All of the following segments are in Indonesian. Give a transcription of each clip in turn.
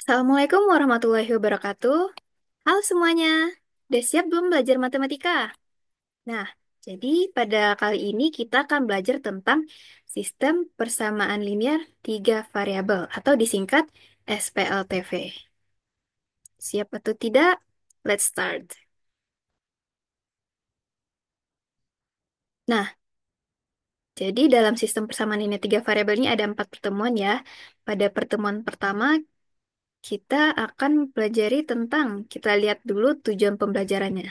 Assalamualaikum warahmatullahi wabarakatuh. Halo semuanya, udah siap belum belajar matematika? Nah, jadi pada kali ini kita akan belajar tentang sistem persamaan linear tiga variabel atau disingkat SPLTV. Siap atau tidak? Let's start. Nah, jadi dalam sistem persamaan linear tiga variabel ini ada empat pertemuan ya. Pada pertemuan pertama, kita akan pelajari tentang, kita lihat dulu tujuan pembelajarannya.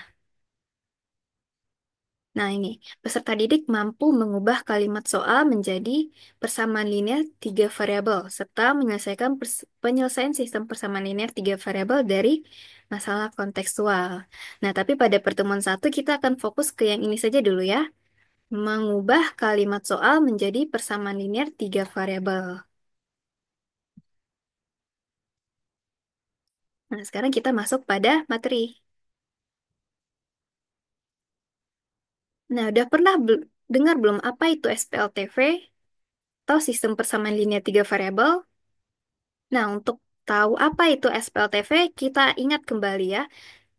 Nah, ini peserta didik mampu mengubah kalimat soal menjadi persamaan linear tiga variabel serta menyelesaikan penyelesaian sistem persamaan linear tiga variabel dari masalah kontekstual. Nah, tapi pada pertemuan satu kita akan fokus ke yang ini saja dulu ya. Mengubah kalimat soal menjadi persamaan linear tiga variabel. Nah, sekarang kita masuk pada materi. Nah, udah pernah dengar belum apa itu SPLTV atau sistem persamaan linear tiga variabel? Nah, untuk tahu apa itu SPLTV, kita ingat kembali ya.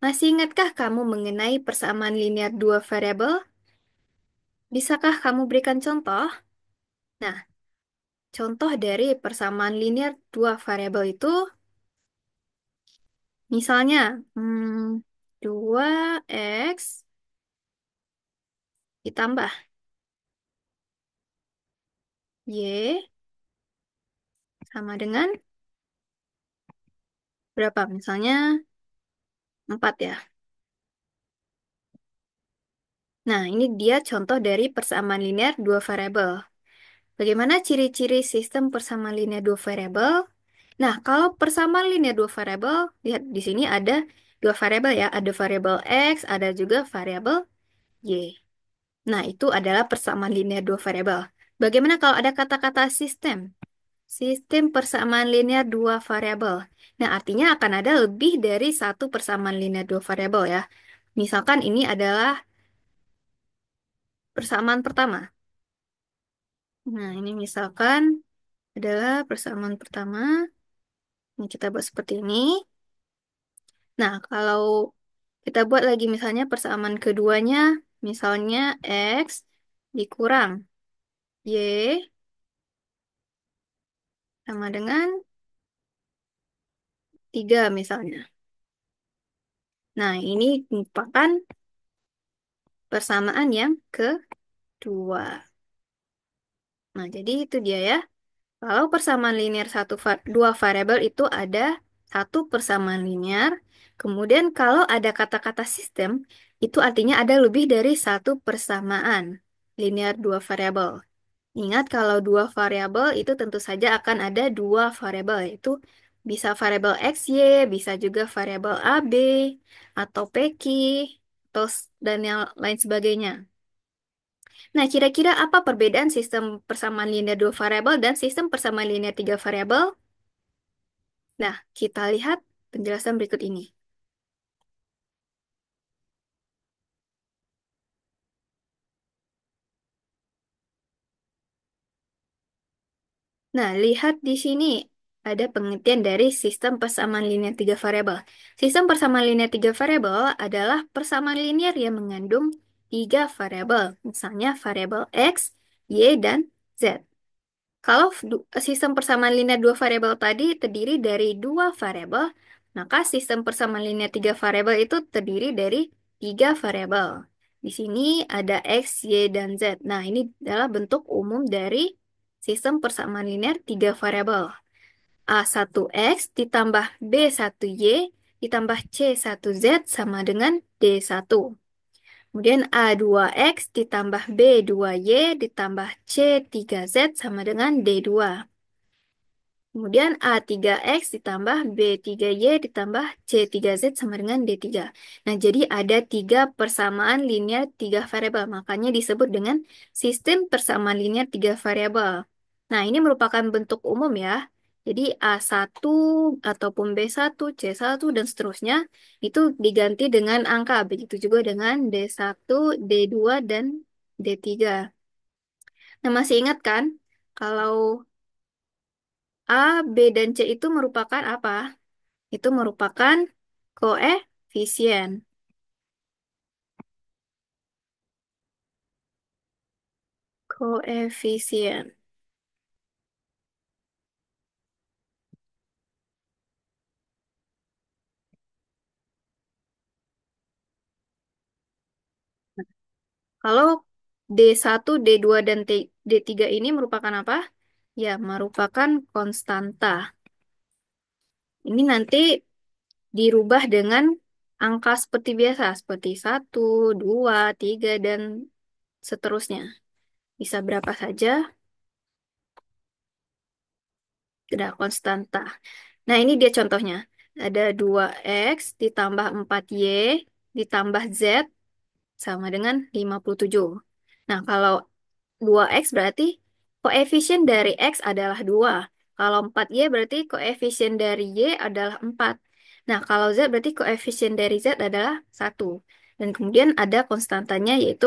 Masih ingatkah kamu mengenai persamaan linear dua variabel? Bisakah kamu berikan contoh? Nah, contoh dari persamaan linear dua variabel itu, misalnya, 2x ditambah y sama dengan berapa? Misalnya 4 ya. Nah, ini dia contoh dari persamaan linear dua variabel. Bagaimana ciri-ciri sistem persamaan linear dua variabel? Nah, kalau persamaan linear dua variabel, lihat di sini ada dua variabel ya, ada variabel x, ada juga variabel y. Nah, itu adalah persamaan linear dua variabel. Bagaimana kalau ada kata-kata sistem? Sistem persamaan linear dua variabel. Nah, artinya akan ada lebih dari satu persamaan linear dua variabel ya. Misalkan ini adalah persamaan pertama. Nah, ini misalkan adalah persamaan pertama. Ini kita buat seperti ini. Nah, kalau kita buat lagi misalnya persamaan keduanya, misalnya X dikurang Y sama dengan 3 misalnya. Nah, ini merupakan persamaan yang kedua. Nah, jadi itu dia ya. Kalau persamaan linear dua variabel itu ada satu persamaan linear. Kemudian kalau ada kata-kata sistem, itu artinya ada lebih dari satu persamaan linear dua variabel. Ingat kalau dua variabel itu tentu saja akan ada dua variabel, yaitu bisa variabel x, y, bisa juga variabel a, b, atau pq, dan yang lain sebagainya. Nah, kira-kira apa perbedaan sistem persamaan linear dua variabel dan sistem persamaan linear tiga variabel? Nah, kita lihat penjelasan berikut ini. Nah, lihat di sini ada pengertian dari sistem persamaan linear tiga variabel. Sistem persamaan linear tiga variabel adalah persamaan linear yang mengandung tiga variabel, misalnya variabel x, y, dan z. Kalau sistem persamaan linear dua variabel tadi terdiri dari dua variabel, maka sistem persamaan linear tiga variabel itu terdiri dari tiga variabel. Di sini ada x, y, dan z. Nah, ini adalah bentuk umum dari sistem persamaan linear tiga variabel. A1x ditambah B1y ditambah C1z sama dengan D1. Kemudian A2x ditambah B2y ditambah C3z sama dengan D2. Kemudian A3x ditambah B3y ditambah C3z sama dengan D3. Nah, jadi ada tiga persamaan linear tiga variabel. Makanya disebut dengan sistem persamaan linear tiga variabel. Nah, ini merupakan bentuk umum ya. Jadi A1 ataupun B1, C1, dan seterusnya itu diganti dengan angka. Begitu juga dengan D1, D2, dan D3. Nah, masih ingat kan? Kalau A, B, dan C itu merupakan apa? itu merupakan koefisien. Koefisien. Kalau D1, D2, dan D3 ini merupakan apa? Ya, merupakan konstanta. Ini nanti dirubah dengan angka seperti biasa, seperti 1, 2, 3, dan seterusnya. Bisa berapa saja, tidak konstanta. Nah, ini dia contohnya. Ada 2x ditambah 4y ditambah z sama dengan 57. Nah, kalau 2x berarti koefisien dari x adalah 2. Kalau 4y berarti koefisien dari y adalah 4. Nah, kalau z berarti koefisien dari z adalah 1. Dan kemudian ada konstantanya yaitu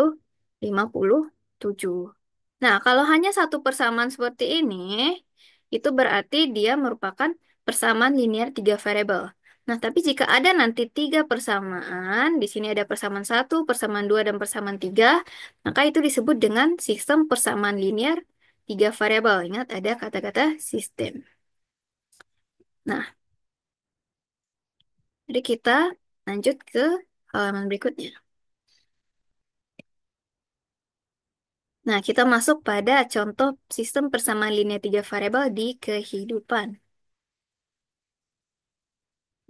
57. Nah, kalau hanya satu persamaan seperti ini, itu berarti dia merupakan persamaan linear tiga variabel. Nah, tapi jika ada nanti tiga persamaan, di sini ada persamaan satu, persamaan dua, dan persamaan tiga, maka itu disebut dengan sistem persamaan linear tiga variabel. Ingat ada kata-kata sistem. Nah, jadi kita lanjut ke halaman berikutnya. Nah, kita masuk pada contoh sistem persamaan linear tiga variabel di kehidupan.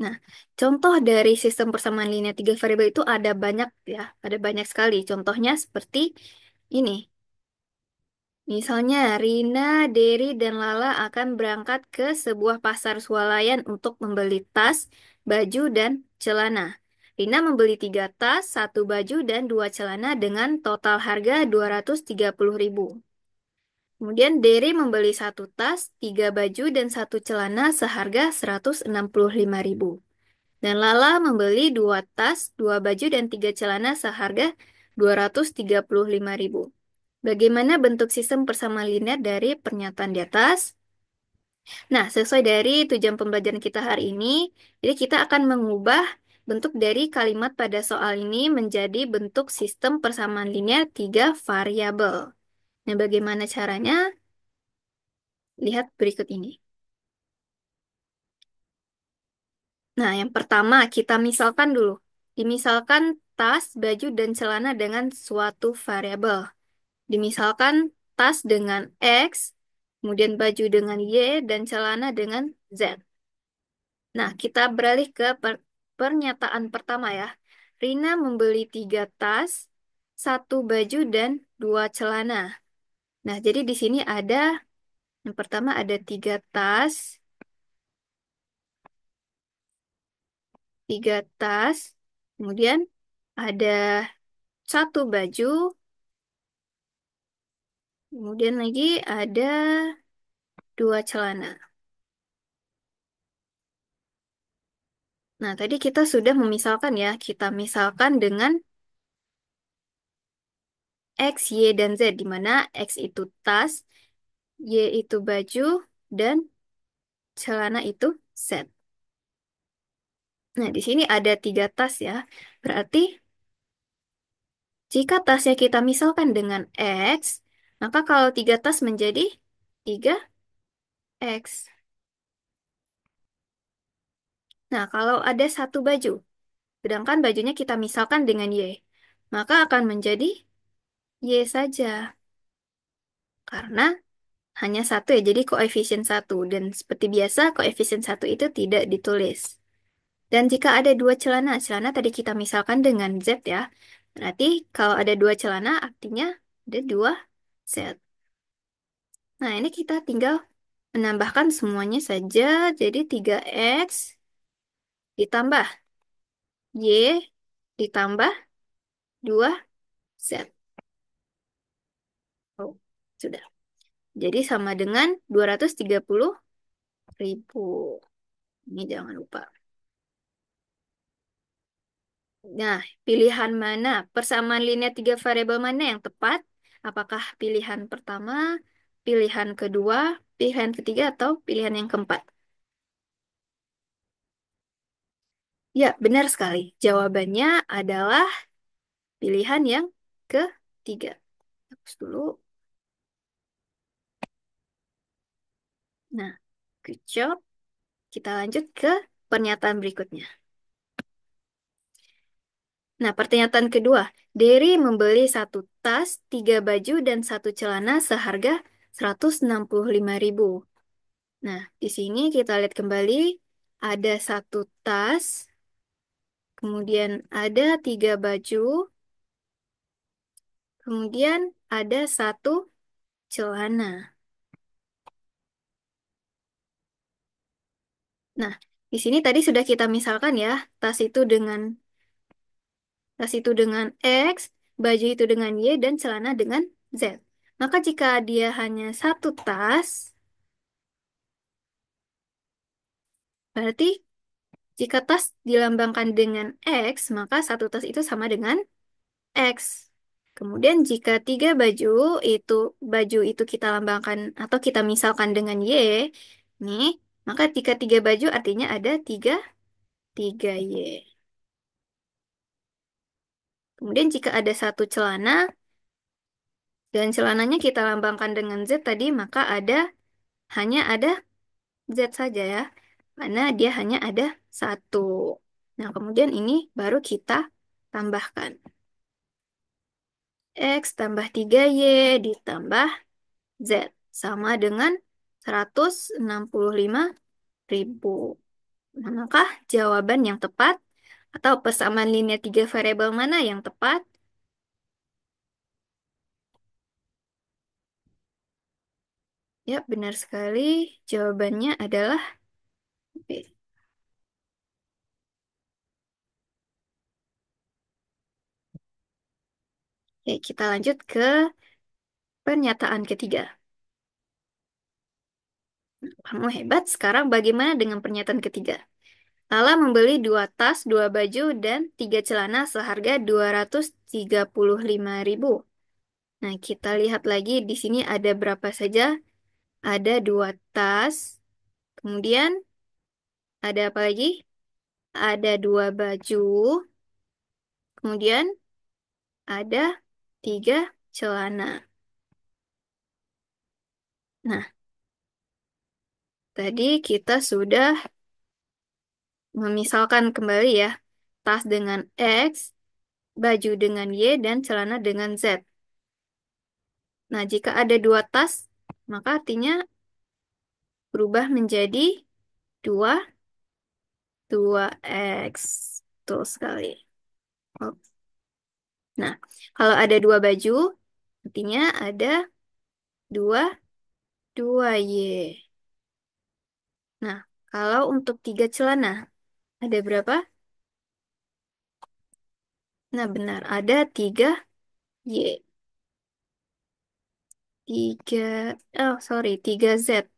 Nah, contoh dari sistem persamaan linear tiga variabel itu ada banyak ya, ada banyak sekali. Contohnya seperti ini. Misalnya, Rina, Derry, dan Lala akan berangkat ke sebuah pasar swalayan untuk membeli tas, baju, dan celana. Rina membeli tiga tas, satu baju, dan dua celana dengan total harga 230.000. Kemudian Derry membeli satu tas, tiga baju, dan satu celana seharga 165.000. Dan Lala membeli dua tas, dua baju, dan tiga celana seharga 235.000. Bagaimana bentuk sistem persamaan linear dari pernyataan di atas? Nah, sesuai dari tujuan pembelajaran kita hari ini, jadi kita akan mengubah bentuk dari kalimat pada soal ini menjadi bentuk sistem persamaan linear tiga variabel. Nah, bagaimana caranya? Lihat berikut ini. Nah, yang pertama kita misalkan dulu. Dimisalkan tas, baju, dan celana dengan suatu variabel. Dimisalkan tas dengan X, kemudian baju dengan Y, dan celana dengan Z. Nah, kita beralih ke pernyataan pertama ya. Rina membeli tiga tas, satu baju, dan dua celana. Nah, jadi di sini ada, yang pertama ada tiga tas, kemudian ada satu baju, kemudian lagi ada dua celana. Nah, tadi kita sudah memisalkan ya. Kita misalkan dengan X, Y, dan Z, di mana X itu tas, Y itu baju, dan celana itu Z. Nah, di sini ada tiga tas ya. Berarti jika tasnya kita misalkan dengan X, maka kalau tiga tas menjadi tiga x. Nah, kalau ada satu baju, sedangkan bajunya kita misalkan dengan Y, maka akan menjadi Y saja. Karena hanya satu ya, jadi koefisien satu. Dan seperti biasa, koefisien satu itu tidak ditulis. Dan jika ada dua celana, celana tadi kita misalkan dengan Z ya. Berarti kalau ada dua celana, artinya ada dua Z. Nah, ini kita tinggal menambahkan semuanya saja. Jadi 3x ditambah Y ditambah dua Z. Oh, sudah. Jadi sama dengan 230.000. Ini jangan lupa. Nah, pilihan mana? Persamaan linear tiga variabel mana yang tepat? Apakah pilihan pertama, pilihan kedua, pilihan ketiga, atau pilihan yang keempat? Ya, benar sekali. Jawabannya adalah pilihan yang ketiga. Hapus dulu. Nah, good job. Kita lanjut ke pernyataan berikutnya. Nah, pernyataan kedua. Derry membeli satu tas, tiga baju, dan satu celana seharga 165.000. Nah, di sini kita lihat kembali ada satu tas, kemudian ada tiga baju, kemudian ada satu celana. Nah, di sini tadi sudah kita misalkan ya, tas itu dengan tas itu dengan X, baju itu dengan Y, dan celana dengan Z. Maka jika dia hanya satu tas, berarti jika tas dilambangkan dengan X, maka satu tas itu sama dengan X. Kemudian jika tiga itu baju itu kita lambangkan atau kita misalkan dengan Y, nih, maka jika tiga baju artinya ada tiga Y. Kemudian jika ada satu celana dan celananya kita lambangkan dengan Z tadi, maka hanya ada Z saja ya, karena dia hanya ada satu. Nah, kemudian ini baru kita tambahkan. X tambah tiga y ditambah Z sama dengan 165.000. Manakah jawaban yang tepat atau persamaan linear tiga variabel mana yang tepat? Ya, benar sekali. Jawabannya adalah B. Oke, kita lanjut ke pernyataan ketiga. Kamu hebat. Sekarang bagaimana dengan pernyataan ketiga? Lala membeli dua tas, dua baju, dan tiga celana seharga 235.000. Nah, kita lihat lagi di sini ada berapa saja. Ada dua tas, kemudian ada apa lagi? Ada dua baju, kemudian ada tiga celana. Nah, tadi kita sudah memisalkan kembali ya, tas dengan X, baju dengan Y, dan celana dengan Z. Nah, jika ada dua tas, maka artinya berubah menjadi dua, dua X. Betul sekali. Oh, nah, kalau ada dua baju, artinya ada dua, dua Y. Nah, kalau untuk tiga celana, ada berapa? Nah, benar, ada tiga Y. Tiga, oh sorry, tiga Z.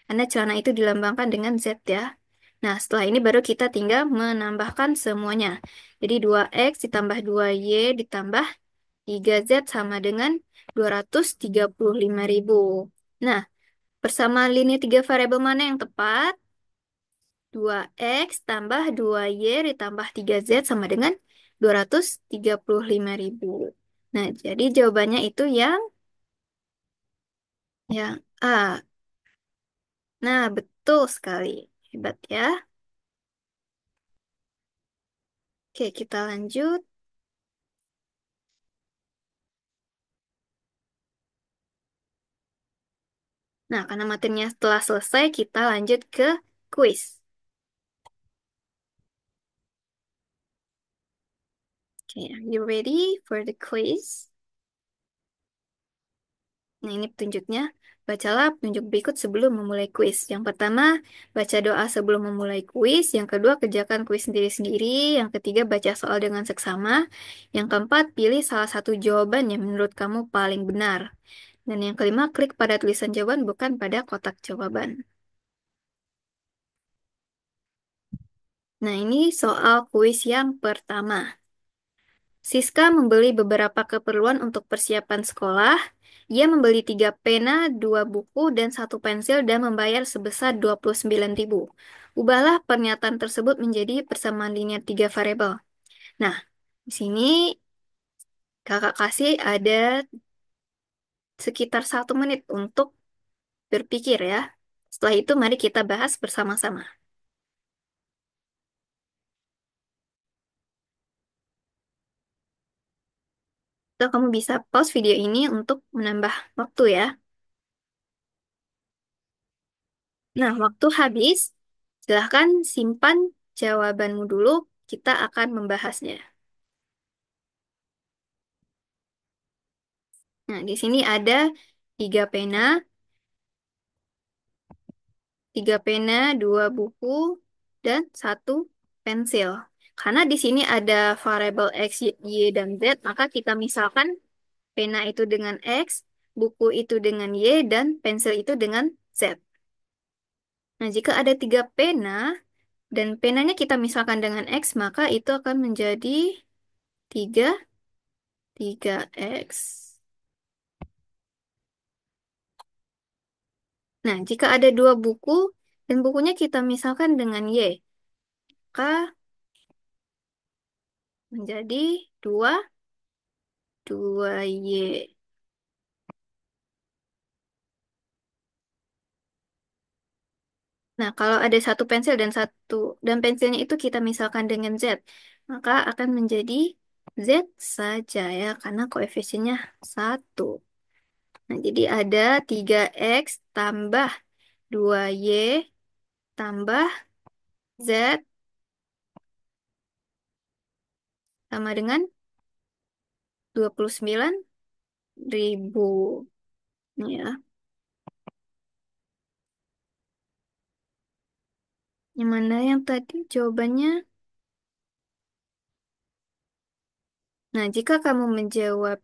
Karena celana itu dilambangkan dengan Z ya. Nah, setelah ini baru kita tinggal menambahkan semuanya. Jadi dua x ditambah dua y ditambah tiga z sama dengan 235.000. Nah, persamaan linear tiga variabel mana yang tepat? Dua x tambah dua y ditambah tiga z sama dengan 235.000. Nah, jadi jawabannya itu yang A. Nah, betul sekali. Hebat ya. Oke, kita lanjut. Nah, karena materinya telah selesai, kita lanjut ke quiz. Oke, are you ready for the quiz? Nah, ini petunjuknya. Bacalah petunjuk berikut sebelum memulai quiz. Yang pertama, baca doa sebelum memulai quiz. Yang kedua, kerjakan quiz sendiri-sendiri. Yang ketiga, baca soal dengan seksama. Yang keempat, pilih salah satu jawaban yang menurut kamu paling benar. Dan yang kelima, klik pada tulisan jawaban bukan pada kotak jawaban. Nah, ini soal kuis yang pertama. Siska membeli beberapa keperluan untuk persiapan sekolah. Ia membeli tiga pena, dua buku, dan satu pensil dan membayar sebesar 29.000. Ubahlah pernyataan tersebut menjadi persamaan linear tiga variabel. Nah, di sini kakak kasih ada sekitar 1 menit untuk berpikir ya. Setelah itu mari kita bahas bersama-sama. Atau kamu bisa pause video ini untuk menambah waktu ya. Nah, waktu habis. Silahkan simpan jawabanmu dulu. Kita akan membahasnya. Nah, di sini ada 3 pena, 3 pena, 2 buku, dan 1 pensil. Karena di sini ada variabel X, Y, dan Z, maka kita misalkan pena itu dengan X, buku itu dengan Y, dan pensil itu dengan Z. Nah, jika ada 3 pena, dan penanya kita misalkan dengan X, maka itu akan menjadi 3, 3X. Nah, jika ada 2 buku, dan bukunya kita misalkan dengan Y, maka menjadi 2, 2Y. Nah, kalau ada 1 pensil dan pensilnya itu kita misalkan dengan Z, maka akan menjadi Z saja ya, karena koefisiennya 1. Nah, jadi ada 3X tambah 2Y tambah Z sama dengan 29.000. Ya, yang mana yang tadi jawabannya? Nah, jika kamu menjawab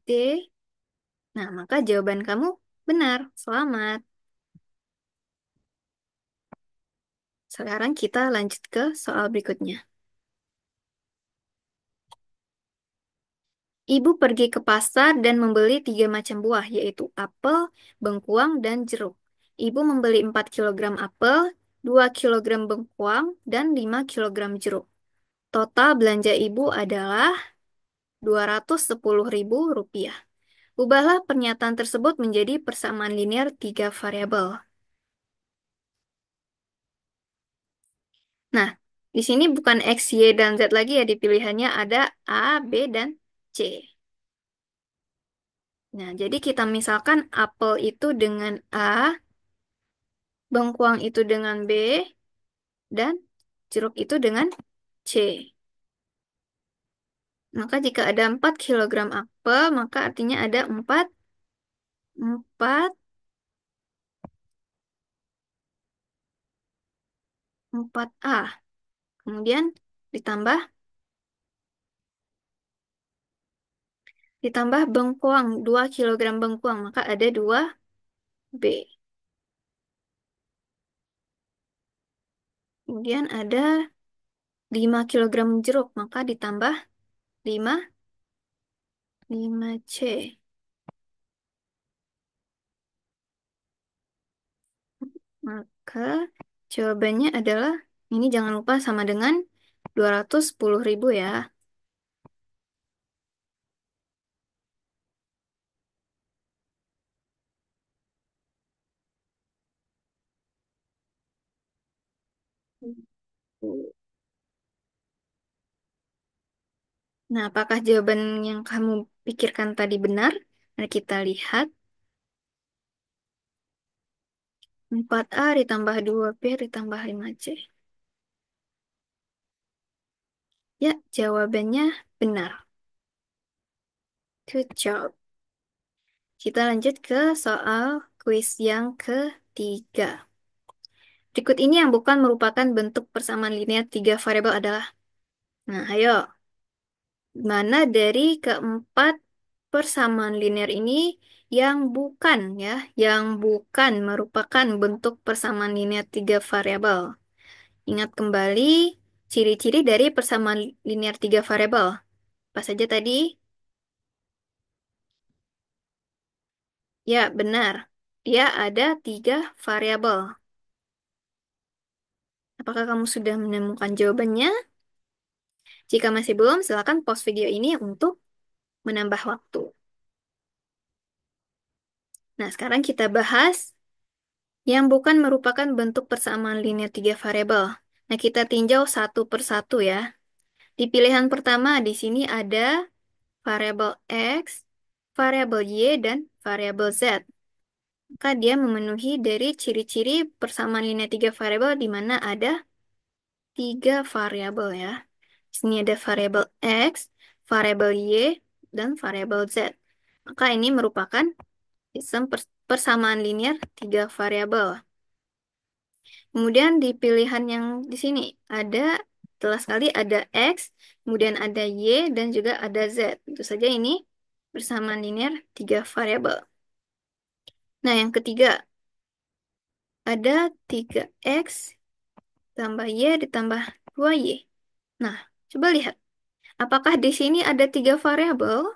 D, nah maka jawaban kamu benar. Selamat. Sekarang kita lanjut ke soal berikutnya. Ibu pergi ke pasar dan membeli 3 macam buah, yaitu apel, bengkuang, dan jeruk. Ibu membeli 4 kilogram apel, 2 kilogram bengkuang, dan 5 kilogram jeruk. Total belanja ibu adalah 210.000 rupiah. Ubahlah pernyataan tersebut menjadi persamaan linear 3 variabel. Nah, di sini bukan X, Y, dan Z lagi ya, di pilihannya ada A, B, dan C. Nah, jadi kita misalkan apel itu dengan A, bengkuang itu dengan B, dan jeruk itu dengan C. Maka jika ada 4 kilogram apel, maka artinya ada 4, 4, 4A. Kemudian ditambah, bengkuang, 2 kilogram bengkuang, maka ada 2B. Kemudian ada 5 kilogram jeruk, maka ditambah 5, 5C. Maka jawabannya adalah, ini jangan lupa sama dengan 210.000 ya. Nah, apakah jawaban yang kamu pikirkan tadi benar? Mari kita lihat. 4A ditambah 2B ditambah 5C. Ya, jawabannya benar. Good job. Kita lanjut ke soal kuis yang ketiga. Berikut ini yang bukan merupakan bentuk persamaan linear 3 variabel adalah. Nah, ayo. Mana dari keempat persamaan linear ini yang bukan ya, yang bukan merupakan bentuk persamaan linear 3 variabel? Ingat kembali ciri-ciri dari persamaan linear 3 variabel. Apa saja tadi? Ya, benar. Dia ada tiga variabel. Apakah kamu sudah menemukan jawabannya? Jika masih belum, silakan pause video ini untuk menambah waktu. Nah, sekarang kita bahas yang bukan merupakan bentuk persamaan linear tiga variabel. Nah, kita tinjau satu persatu ya. Di pilihan pertama, di sini ada variabel X, variabel Y, dan variabel Z. Maka dia memenuhi dari ciri-ciri persamaan linear tiga variabel di mana ada tiga variabel ya. Di sini ada variabel X, variabel Y, dan variabel Z. Maka ini merupakan sistem persamaan linear tiga variabel. Kemudian di pilihan yang di sini ada jelas sekali ada X, kemudian ada Y, dan juga ada Z. Tentu saja ini persamaan linear tiga variabel. Nah, yang ketiga ada 3X tambah Y ditambah 2Y. Nah, coba lihat. Apakah di sini ada tiga variabel?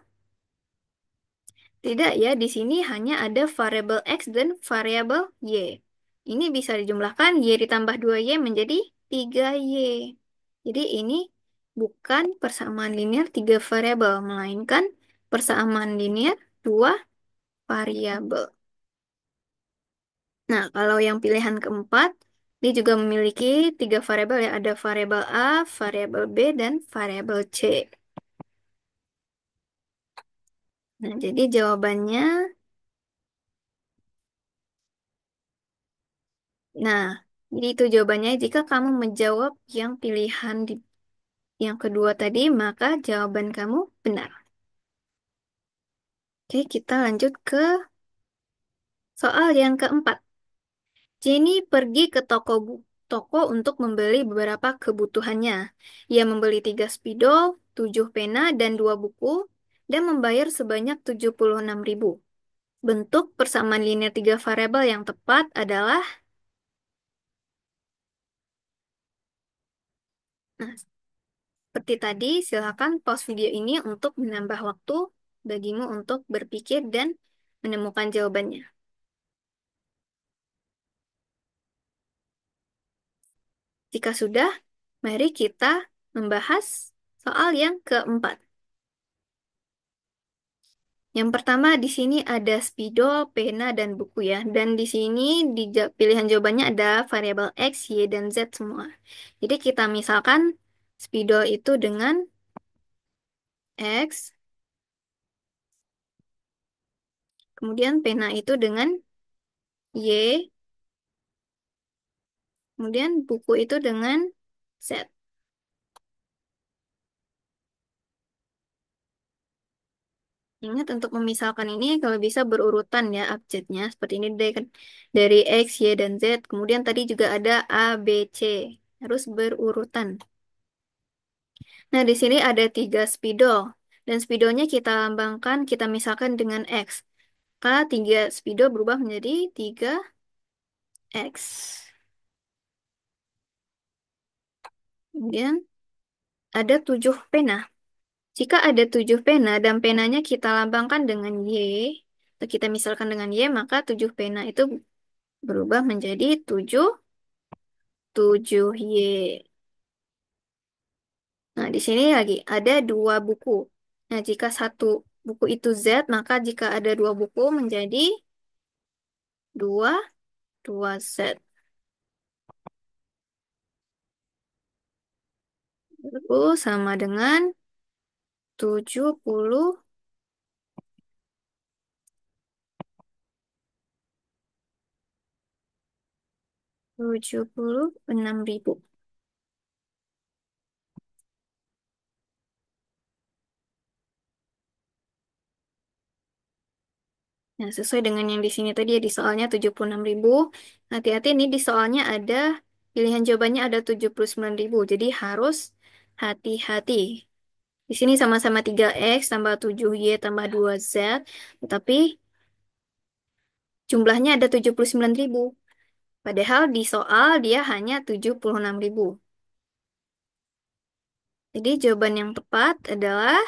Tidak ya, di sini hanya ada variabel X dan variabel Y. Ini bisa dijumlahkan, Y ditambah 2Y menjadi 3Y. Jadi ini bukan persamaan linear tiga variabel, melainkan persamaan linear dua variabel. Nah, kalau yang pilihan keempat, dia juga memiliki tiga variabel ya, ada variabel A, variabel B, dan variabel C. Nah, jadi jawabannya, nah, jadi itu jawabannya. Jika kamu menjawab yang pilihan yang kedua tadi, maka jawaban kamu benar. Oke, kita lanjut ke soal yang keempat. Jenny pergi ke toko untuk membeli beberapa kebutuhannya. Ia membeli 3 spidol, 7 pena, dan 2 buku, dan membayar sebanyak 76.000. Bentuk persamaan linear tiga variabel yang tepat adalah, nah, seperti tadi, silakan pause video ini untuk menambah waktu bagimu untuk berpikir dan menemukan jawabannya. Jika sudah, mari kita membahas soal yang keempat. Yang pertama di sini ada spidol, pena, dan buku ya. Dan di sini di pilihan jawabannya ada variabel X, Y, dan Z semua. Jadi kita misalkan spidol itu dengan X, kemudian pena itu dengan Y, kemudian buku itu dengan Z. Ingat untuk memisahkan ini kalau bisa berurutan ya abjadnya. Seperti ini dari X, Y, dan Z. Kemudian tadi juga ada A, B, C. Harus berurutan. Nah, di sini ada 3 spidol. Dan spidolnya kita lambangkan, kita misalkan dengan X. Maka 3 spidol berubah menjadi 3X. Kemudian ada 7 pena. Jika ada 7 pena dan penanya kita lambangkan dengan Y, atau kita misalkan dengan Y, maka 7 pena itu berubah menjadi 7Y. Nah, di sini lagi ada 2 buku. Nah, jika satu buku itu Z, maka jika ada 2 buku menjadi 2 Z. Lalu sama dengan 70 76.000. Nah, sesuai dengan yang di sini tadi ya, di soalnya 76.000. Hati-hati nih di soalnya ada pilihan jawabannya ada 79.000. Jadi harus hati-hati. Di sini sama-sama 3X tambah 7Y tambah 2Z. Tetapi jumlahnya ada 79.000. Padahal di soal dia hanya 76.000. Jadi jawaban yang tepat adalah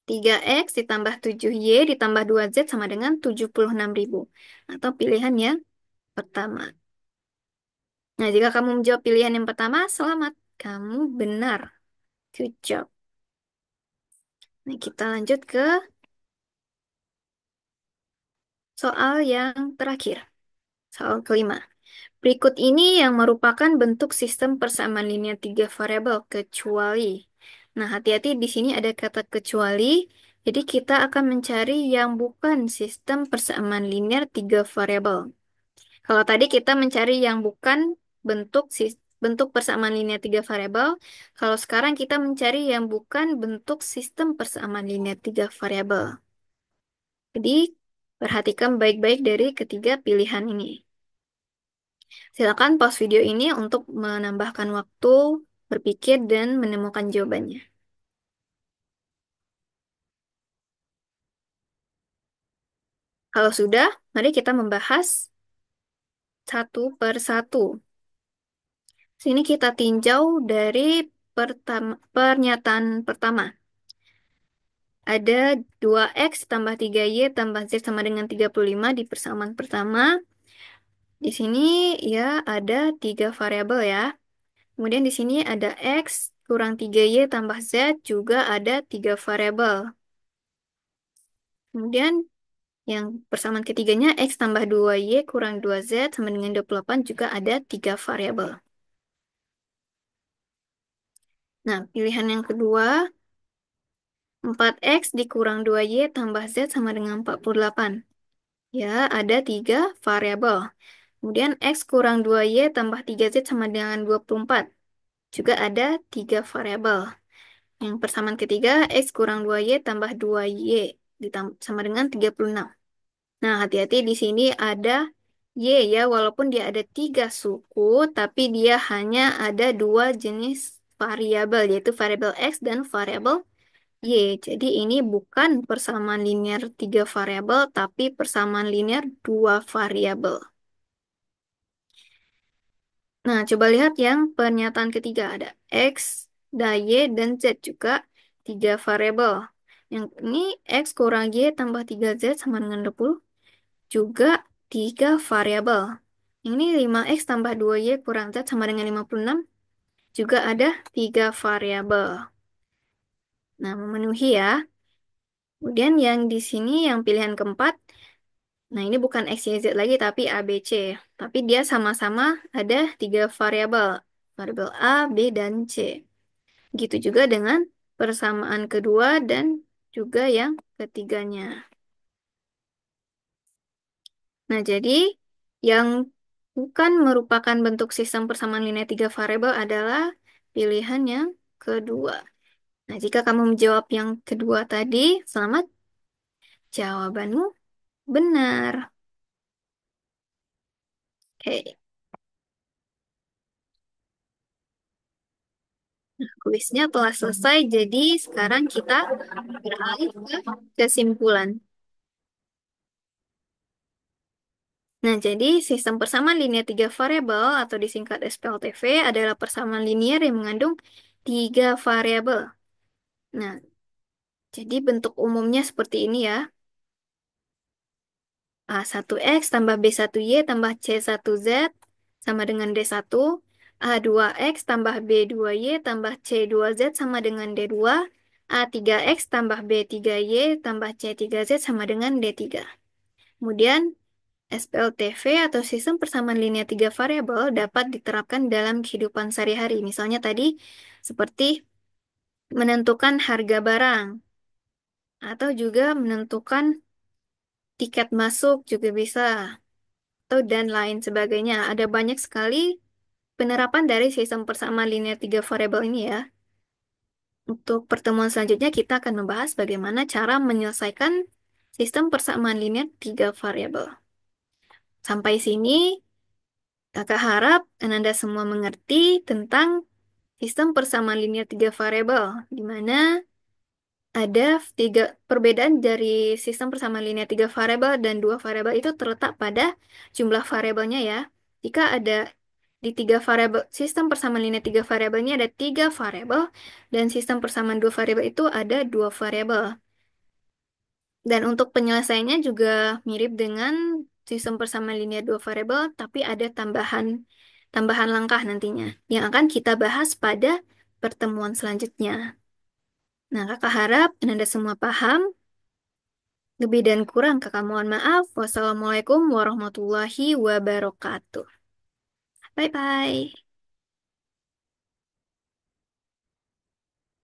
3x ditambah 7y ditambah 2z sama dengan 76.000. Atau pilihan yang pertama. Nah, jika kamu menjawab pilihan yang pertama, selamat. Kamu benar. Good job. Nah, kita lanjut ke soal yang terakhir. Soal kelima. Berikut ini yang merupakan bentuk sistem persamaan linear tiga variabel kecuali. Nah, hati-hati di sini ada kata kecuali. Jadi kita akan mencari yang bukan sistem persamaan linear tiga variabel. Kalau tadi kita mencari yang bukan bentuk persamaan linear tiga variabel, kalau sekarang kita mencari yang bukan bentuk sistem persamaan linear tiga variabel. Jadi perhatikan baik-baik dari ketiga pilihan ini. Silakan pause video ini untuk menambahkan waktu berpikir dan menemukan jawabannya. Kalau sudah, mari kita membahas satu per satu. Sini kita tinjau dari pernyataan pertama. Ada 2x tambah 3y tambah z sama dengan 35 di persamaan pertama. Di sini ya ada tiga variabel ya. Kemudian di sini ada x kurang 3y tambah z juga ada tiga variabel. Kemudian yang persamaan ketiganya x tambah 2y kurang 2z sama dengan 28 juga ada tiga variabel. Nah, pilihan yang kedua, 4x dikurang 2y tambah z sama dengan 48. Ya, ada tiga variabel. Kemudian x kurang 2y tambah 3z sama dengan 24. Juga ada tiga variabel. Yang persamaan ketiga, x kurang 2y tambah 2y sama dengan 36. Nah, hati-hati di sini ada y ya, walaupun dia ada tiga suku, tapi dia hanya ada dua jenis variabel, yaitu variabel x dan variabel y. Jadi ini bukan persamaan linear tiga variabel, tapi persamaan linear dua variabel. Nah, coba lihat yang pernyataan ketiga. Ada X, Y, dan Z juga tiga variabel. Yang ini X kurang Y tambah 3Z sama dengan 20 juga tiga variabel. Yang ini 5X tambah 2Y kurang Z sama dengan 56 juga ada tiga variabel. Nah, memenuhi ya. Kemudian yang di sini yang pilihan keempat, nah ini bukan X, Y, Z lagi tapi A, B, C. Tapi dia sama-sama ada tiga variabel. Variabel A, B, dan C. Gitu juga dengan persamaan kedua dan juga yang ketiganya. Nah, jadi yang bukan merupakan bentuk sistem persamaan linear tiga variabel adalah pilihan yang kedua. Nah, jika kamu menjawab yang kedua tadi, selamat, jawabanmu benar. Oke, kuisnya telah selesai, jadi sekarang kita beralih ke kesimpulan. Nah, jadi sistem persamaan linear tiga variabel atau disingkat SPLTV adalah persamaan linear yang mengandung tiga variabel. Nah, jadi bentuk umumnya seperti ini ya. A1X tambah B1Y tambah C1Z sama dengan D1. A2X tambah B2Y tambah C2Z sama dengan D2. A3X tambah B3Y tambah C3Z sama dengan D3. Kemudian SPLTV atau sistem persamaan linear tiga variabel dapat diterapkan dalam kehidupan sehari-hari. Misalnya tadi seperti menentukan harga barang atau juga menentukan tiket masuk juga bisa atau dan lain sebagainya. Ada banyak sekali penerapan dari sistem persamaan linear tiga variabel ini ya. Untuk pertemuan selanjutnya kita akan membahas bagaimana cara menyelesaikan sistem persamaan linear tiga variabel. Sampai sini Kakak harap Anda semua mengerti tentang sistem persamaan linear tiga variabel, di mana ada tiga perbedaan dari sistem persamaan linear tiga variabel dan dua variabel itu terletak pada jumlah variabelnya ya. Jika ada di tiga variabel sistem persamaan linear tiga variabelnya ada tiga variabel dan sistem persamaan dua variabel itu ada dua variabel. Dan untuk penyelesaiannya juga mirip dengan sistem persamaan linear dua variabel, tapi ada tambahan langkah nantinya yang akan kita bahas pada pertemuan selanjutnya. Nah, kakak harap Anda semua paham. Lebih dan kurang kakak mohon maaf. Wassalamualaikum warahmatullahi wabarakatuh. Bye-bye.